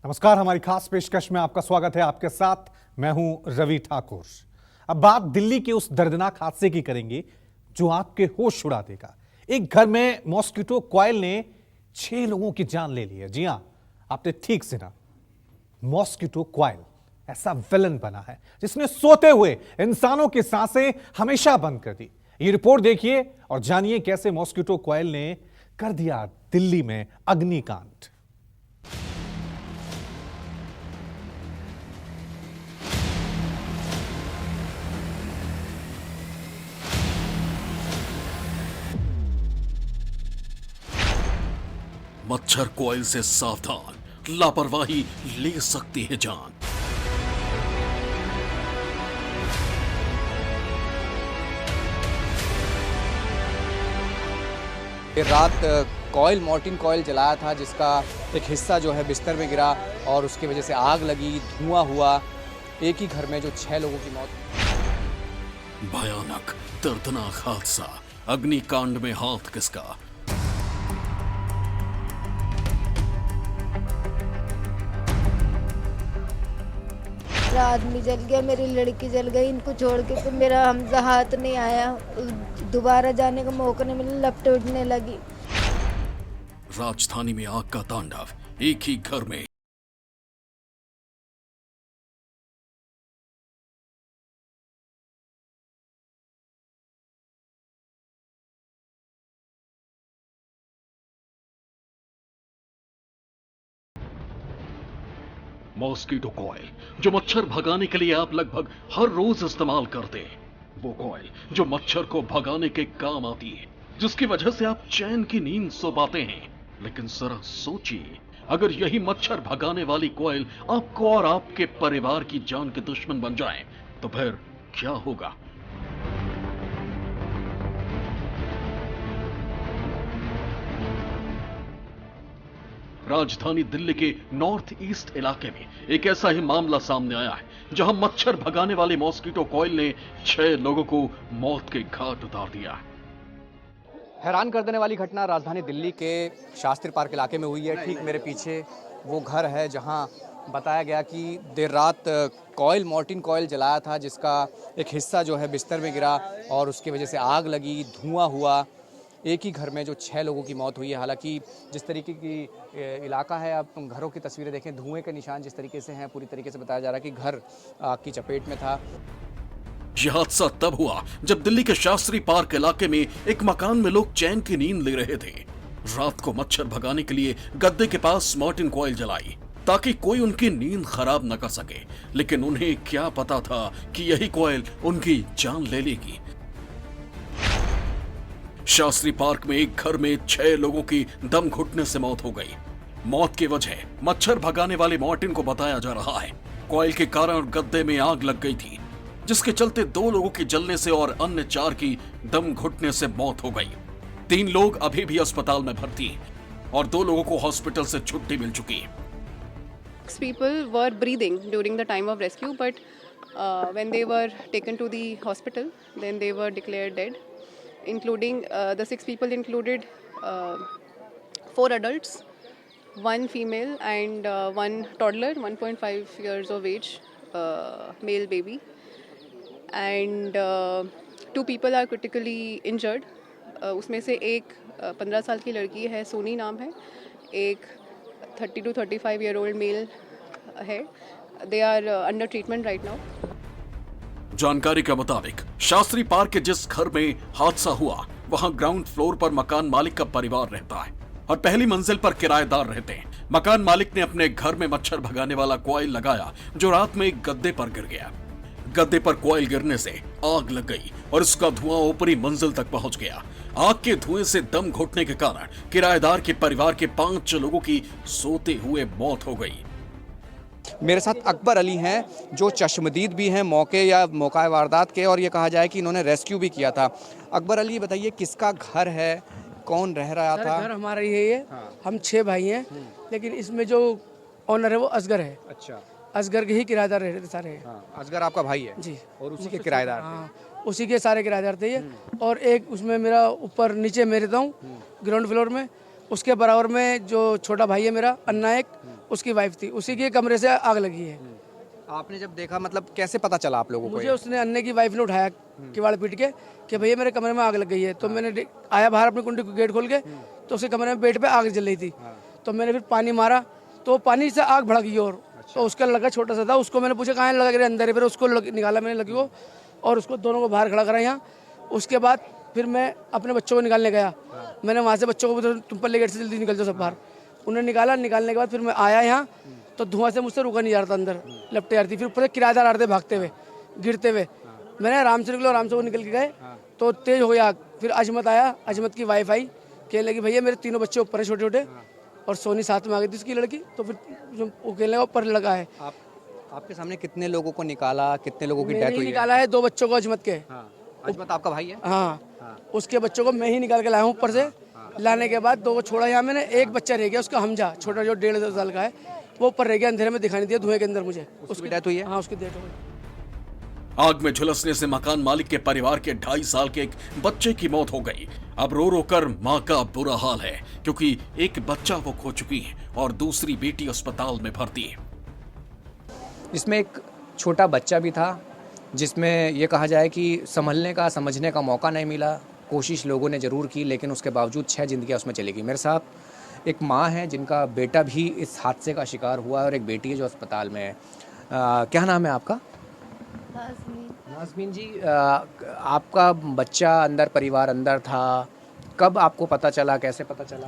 नमस्कार, हमारी खास पेशकश में आपका स्वागत है। आपके साथ मैं हूं रवि ठाकुर। अब बात दिल्ली के उस दर्दनाक हादसे की करेंगे जो आपके होश उड़ा देगा। एक घर में मॉस्किटो कॉइल ने 6 लोगों की जान ले ली है। जी हां, आपने ठीक सुना, मॉस्किटो कॉइल ऐसा विलन बना है जिसने सोते हुए इंसानों की सांसें हमेशा बंद कर दी। ये रिपोर्ट देखिए और जानिए कैसे मॉस्किटो कॉइल ने कर दिया दिल्ली में अग्निकांड। मच्छर कॉइल से सावधान, लापरवाही ले सकती है जान। देर रात कॉइल मॉर्टिन कॉइल जलाया था जिसका एक हिस्सा जो है बिस्तर में गिरा और उसकी वजह से आग लगी, धुआं हुआ। एक ही घर में जो 6 लोगों की मौत। भयानक दर्दनाक हादसा, अग्निकांड में हाथ किसका? मेरा आदमी जल गया, मेरी लड़की जल गई। इनको छोड़ के तो मेरा हमजा हाथ नहीं आया, दोबारा जाने का मौका नहीं मिला, लपटे उठने लगी। राजधानी में आग का तांडव, एक ही घर में। मॉस्किटो कॉइल, जो मच्छर भगाने के लिए आप लगभग हर रोज इस्तेमाल करते हैं। वो कॉइल जो मच्छर को भगाने के काम आती है, जिसकी वजह से आप चैन की नींद सो पाते हैं। लेकिन जरा सोचिए, अगर यही मच्छर भगाने वाली कॉइल आपको और आपके परिवार की जान के दुश्मन बन जाए तो फिर क्या होगा? राजधानी दिल्ली के नॉर्थ ईस्ट इलाके में एक ऐसा ही मामला सामने आया है जहां मच्छर भगाने वाले मॉस्किटो कॉइल ने 6 लोगों को मौत के घाट उतार दिया। हैरान कर देने वाली घटना राजधानी दिल्ली के शास्त्री पार्क इलाके में हुई है। ठीक मेरे पीछे वो घर है जहां बताया गया कि देर रात कॉइल मॉर्टिन कॉइल जलाया था जिसका एक हिस्सा जो है बिस्तर में गिरा और उसकी वजह से आग लगी, धुआं हुआ। एक ही घर में जो 6 लोगों की मौत हुई है। हालांकि जिस तरीके की इलाका है, आप घरों की तस्वीरें देखें, धुएं के निशान जिस तरीके से हैं, पूरी तरीके से बताया जा रहा है कि घर आग की चपेट में था। यह हादसा तब हुआ जब दिल्ली के शास्त्री पार्क इलाके में एक मकान में लोग चैन की नींद ले रहे थे। रात को मच्छर भगाने के लिए गद्दे के पास मॉर्टिन कॉइल जलाई ताकि कोई उनकी नींद खराब न कर सके। लेकिन उन्हें क्या पता था कि यही कॉइल उनकी जान ले लेगी। शास्त्री पार्क में एक घर में 6 लोगों की दम घुटने से मौत हो गई। मौत की वजह मच्छर भगाने वाले मॉर्टिन को बताया जा रहा है। कॉइल के कारण गद्दे में आग लग गई थी, जिसके चलते 2 लोगों की जलने से और अन्य 4 की दम घुटने से मौत हो गई। 3 लोग अभी भी अस्पताल में भर्ती और 2 लोगों को हॉस्पिटल से छुट्टी मिल चुकी। 6 people were breathing during the time of rescue, but when they were taken to the hospital, then they were declared dead. Including the 6 people included 4 adults, 1 female, and 1 toddler, 1.5 years of age, male baby, and 2 people are critically injured. उसमें से एक 15 साल की लड़की है, सोनी नाम है, एक 30 to 35 year old male है। They are under treatment right now. जानकारी के मुताबिक शास्त्री पार्क के जिस घर में हादसा हुआ वहां ग्राउंड फ्लोर पर मकान मालिक का परिवार रहता है और पहली मंजिल पर किराएदार रहते हैं। मकान मालिक ने अपने घर में मच्छर भगाने वाला कॉइल लगाया जो रात में एक गद्दे पर गिर गया। गद्दे पर कॉइल गिरने से आग लग गई और उसका धुआं ऊपरी मंजिल तक पहुंच गया। आग के धुएं से दम घुटने के कारण किराएदार के परिवार के 5 लोगों की सोते हुए मौत हो गई। मेरे साथ अकबर अली हैं जो चश्मदीद भी हैं मौके या मौका वारदात के, और ये कहा जाए कि इन्होंने रेस्क्यू भी किया था। अकबर अली, बताइए किसका घर है, कौन रह रहा था? घर हमारा ही है ये। हम 6 भाई हैं, लेकिन इसमें जो ओनर है वो असगर है। अच्छा, असगर के ही किराएदार रह रहे थे सारे। असगर आपका भाई है जी, और उसी के किराएदार? हाँ, उसी के सारे किराएदार थे ये। और एक उसमें मेरा ऊपर नीचे मैं रहता हूँ ग्राउंड फ्लोर में, उसके बराबर में जो छोटा भाई है मेरा अन्ना एक, उसकी वाइफ थी, उसी के कमरे से आग लगी है। आपने जब देखा मतलब कैसे पता चला आप लोगों को? मुझे उसने अन्ने की वाइफ ने उठाया किवाड़ पीट के कि भैया मेरे कमरे में आग लग गई है। तो मैंने आया बाहर अपनी कुंडी को गेट खोल के, तो उसके कमरे में बेड पे आग जल रही थी। तो मैंने फिर पानी मारा तो पानी से आग भड़क गई और तो उसका लगा छोटा सा था, उसको मैंने पूछा कहाँ लगा, अंदर है। फिर उसको निकाला मैंने लगी को और उसको दोनों को बाहर खड़ा करा यहाँ। उसके बाद फिर मैं अपने बच्चों को निकालने गया। मैंने वहाँ से बच्चों को तुम पल्ले गेट से जल्दी निकल जाओ सब बाहर। उन्हें निकालने के बाद फिर मैं आया यहाँ, तो धुआं से मुझसे रुका नहीं जा रहा था, अंदर लपटे जा रही थी। फिर ऊपर किराएदार आ रहे थे भागते हुए गिरते हुए। मैंने आराम से निकला, आराम से वो निकल के गए तो तेज हो गया आग। फिर अजमत आया, अजमत की वाइफ आई, कहने लगी भैया मेरे तीनों बच्चे ऊपर है छोटे छोटे, और सोनी साथ में आ गई थी उसकी लड़की। तो फिर वो कहने लगा ऊपर लगा है। आपके सामने कितने लोगों को निकाला, कितने लोगों की डेथ मैंने ही हुई है? निकाला है 2 बच्चों को अजमत के। अजमत आपका भाई है? हाँ, उसके बच्चों को मैं ही निकाल के लाया हूँ ऊपर से। लाने के बाद 2 को छोड़ा यहाँ मैंने, एक बच्चा रह गया उसका हमजा, छोटा जो 1.5 साल का है, वो ऊपर रह गया, अंधेरे में दिखाई नहीं दिया धुएं के अंदर मुझे। उसकी डेथ हुई है? हाँ, उसकी डेथ हो गई। आग में झुलसने से मकान मालिक के परिवार के 2.5 साल के एक बच्चे की मौत हो गई। अब रो रो कर मां का बुरा हाल है, क्योंकि एक बच्चा वो खो चुकी है और दूसरी बेटी अस्पताल में भर्ती है। इसमें एक छोटा बच्चा भी था, जिसमें ये कहा जाए कि संभलने का, समझने का मौका नहीं मिला। कोशिश लोगों ने ज़रूर की, लेकिन उसके बावजूद 6 जिंदगियां उसमें चली गई। मेरे साथ एक माँ है जिनका बेटा भी इस हादसे का शिकार हुआ है और एक बेटी है जो अस्पताल में है। क्या नाम है आपका? नाज़मीन जी, आपका बच्चा अंदर, परिवार अंदर था, कब आपको पता चला, कैसे पता चला?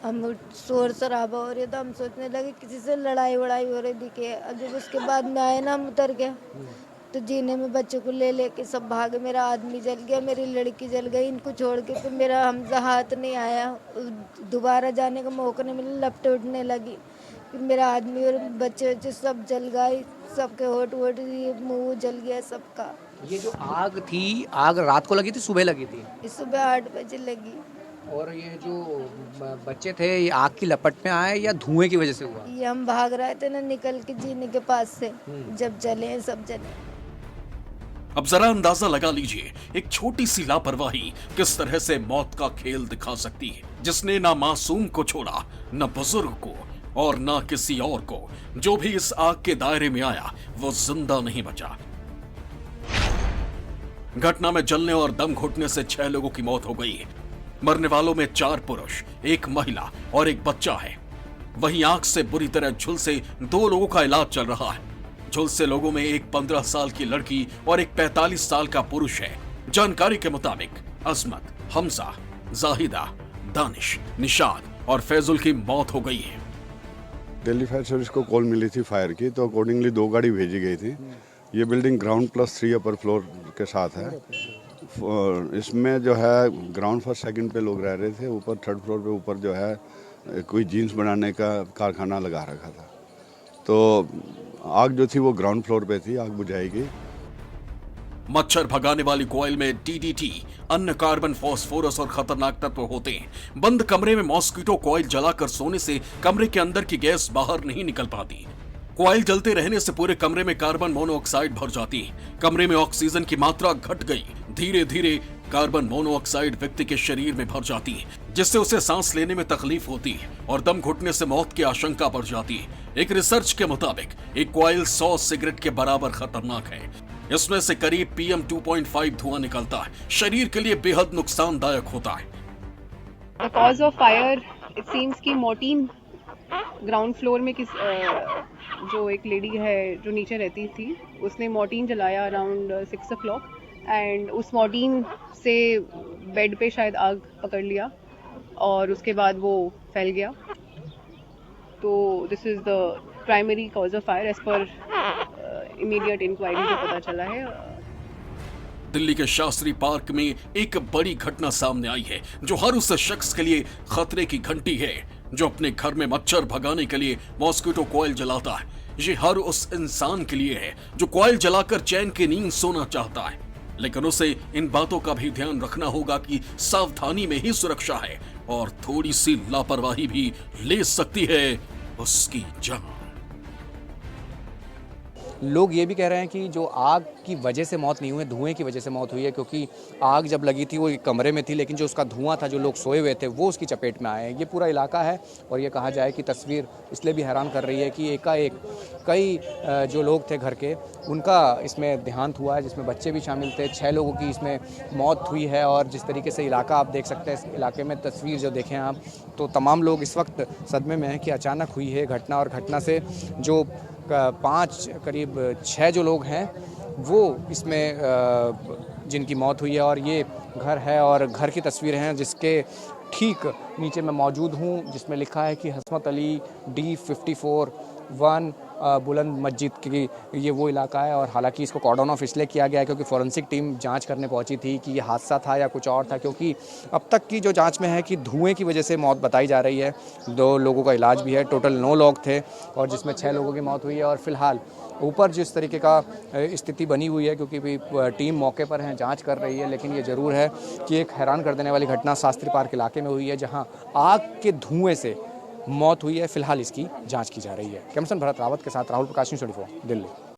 हम शोर शराबा हो रहा था, हम सोचने लगे किसी से लड़ाई वड़ाई हो रही दिखे। अब जब उसके बाद में आए ना, हम उतर गए तो जीने में बच्चों को ले लेके सब भागे। मेरा आदमी जल गया, मेरी लड़की जल गई, इनको छोड़ के फिर मेरा हमजा हाथ नहीं आया, दोबारा जाने का मौका नहीं मिला, लपटे उठने लगी। फिर मेरा आदमी और बच्चे सब जल गए, सबके होठ मुँह जल गया सबका। ये जो आग थी, आग रात को लगी थी, सुबह लगी थी? इस सुबह 8 बजे लगी। और ये जो बच्चे थे, ये आग की लपट में आए या धुएं की वजह से हुआ? ये हम भाग रहे थे ना निकल के जीने के पास से, जब जले सब जले। अब जरा अंदाजा लगा लीजिए, एक छोटी सी लापरवाही किस तरह से मौत का खेल दिखा सकती है, जिसने ना मासूम को छोड़ा, न बुजुर्ग को और न किसी और को। जो भी इस आग के दायरे में आया वो जिंदा नहीं बचा। घटना में जलने और दम घुटने से 6 लोगों की मौत हो गई है। मरने वालों में 4 पुरुष, 1 महिला और 1 बच्चा है। वहीं आग से बुरी तरह झुलसे 2 लोगों का इलाज चल रहा है। झुलसे लोगों में एक 15 साल की लड़की और एक 45 साल का पुरुष है। जानकारी के मुताबिक अजमत, हमजा, जाहिदा, दानिश, निशाद और फैजुल की मौत हो गई है। दिल्ली फायर सर्विस को कॉल मिली थी फायर की, तो अकॉर्डिंगली 2 गाड़ी भेजी गई थी। ये बिल्डिंग ग्राउंड +3 अपर फ्लोर के साथ है। इसमें जो है ग्राउंड फर्स्ट सेकंड पे लोग रह रहे थे। ऊपर 3rd फ्लोर पे ऊपर जो है कोई जीन्स बनाने का कारखाना लगा रखा था। तो आग जो थी वो ग्राउंड फ्लोर पे थी, आग बुझाई गई। मच्छर भगाने वाली कॉइल में डीडीटी, अन्य कार्बन, फास्फोरस और खतरनाक तत्व होते हैं। बंद कमरे में मॉस्किटो कॉइल जलाकर सोने से कमरे के अंदर की गैस बाहर नहीं निकल पाती। कॉइल जलते रहने से पूरे कमरे में कार्बन मोनोऑक्साइड भर जाती है। कमरे में ऑक्सीजन की मात्रा घट गई। धीरे धीरे कार्बन मोनोऑक्साइड व्यक्ति के शरीर में भर जाती है, जिससे उसे सांस लेने में तकलीफ होती है और दम घुटने से मौत की आशंका बढ़ जाती है। एक रिसर्च के मुताबिक एक कॉइल 100 सिगरेट के बराबर खतरनाक है। इसमें से करीब PM 2.5 धुआं निकलता है। शरीर के लिए बेहद नुकसानदायक होता है। The cause of fire, it seems कि मोर्टीन ग्राउंड फ्लोर में जो एक लेडी है जो नीचे रहती थी, उसने मोर्टीन जलाया अराउंड 6 o'clock एंड उस मोर्टीन से बेड पे शायद आग पकड़ लिया और उसके बाद वो फैल गया। तो this is the primary cause of fire as per immediate inquiry से पता चला है। दिल्ली के शास्त्री पार्क में एक बड़ी घटना सामने आई है, जो हर उस शख्स के लिए खतरे की घंटी है जो अपने घर में मच्छर भगाने के लिए मॉस्किटो कॉइल जलाता है। ये हर उस इंसान के लिए है जो कॉइल जलाकर चैन की नींद सोना चाहता है, लेकिन उसे इन बातों का भी ध्यान रखना होगा कि सावधानी में ही सुरक्षा है और थोड़ी सी लापरवाही भी ले सकती है उसकी जान। लोग ये भी कह रहे हैं कि जो आग की वजह से मौत नहीं हुई, धुएं की वजह से मौत हुई है, क्योंकि आग जब लगी थी वो एक कमरे में थी, लेकिन जो उसका धुआं था, जो लोग सोए हुए थे, वो उसकी चपेट में आए हैं। ये पूरा इलाका है और ये कहा जाए कि तस्वीर इसलिए भी हैरान कर रही है कि एकाएक कई जो लोग थे घर के, उनका इसमें देहांत हुआ है, जिसमें बच्चे भी शामिल थे। 6 लोगों की इसमें मौत हुई है और जिस तरीके से इलाका आप देख सकते हैं, इस इलाके में तस्वीर जो देखें आप, तो तमाम लोग इस वक्त सदमे में हैं कि अचानक हुई है घटना, और घटना से जो 5 करीब 6 जो लोग हैं वो इसमें जिनकी मौत हुई है। और ये घर है और घर की तस्वीरें हैं जिसके ठीक नीचे मैं मौजूद हूँ, जिसमें लिखा है कि हस्मत अली D54-1 बुलंद मस्जिद की ये वो इलाका है। और हालांकि इसको कॉर्डन ऑफ इसलिए किया गया है क्योंकि फॉरेंसिक टीम जांच करने पहुंची थी कि ये हादसा था या कुछ और था, क्योंकि अब तक की जो जांच में है कि धुएं की वजह से मौत बताई जा रही है। 2 लोगों का इलाज भी है, टोटल 9 लोग थे और जिसमें 6 लोगों की मौत हुई है। और फिलहाल ऊपर जिस तरीके का स्थिति बनी हुई है, क्योंकि भी टीम मौके पर है, जांच कर रही है, लेकिन ये ज़रूर है कि एक हैरान कर देने वाली घटना शास्त्री पार्क इलाके में हुई है, जहां आग के धुएं से मौत हुई है। फिलहाल इसकी जांच की जा रही है। कैमरामैन भरत रावत के साथ राहुल प्रकाश, न्यूज़ 24 दिल्ली।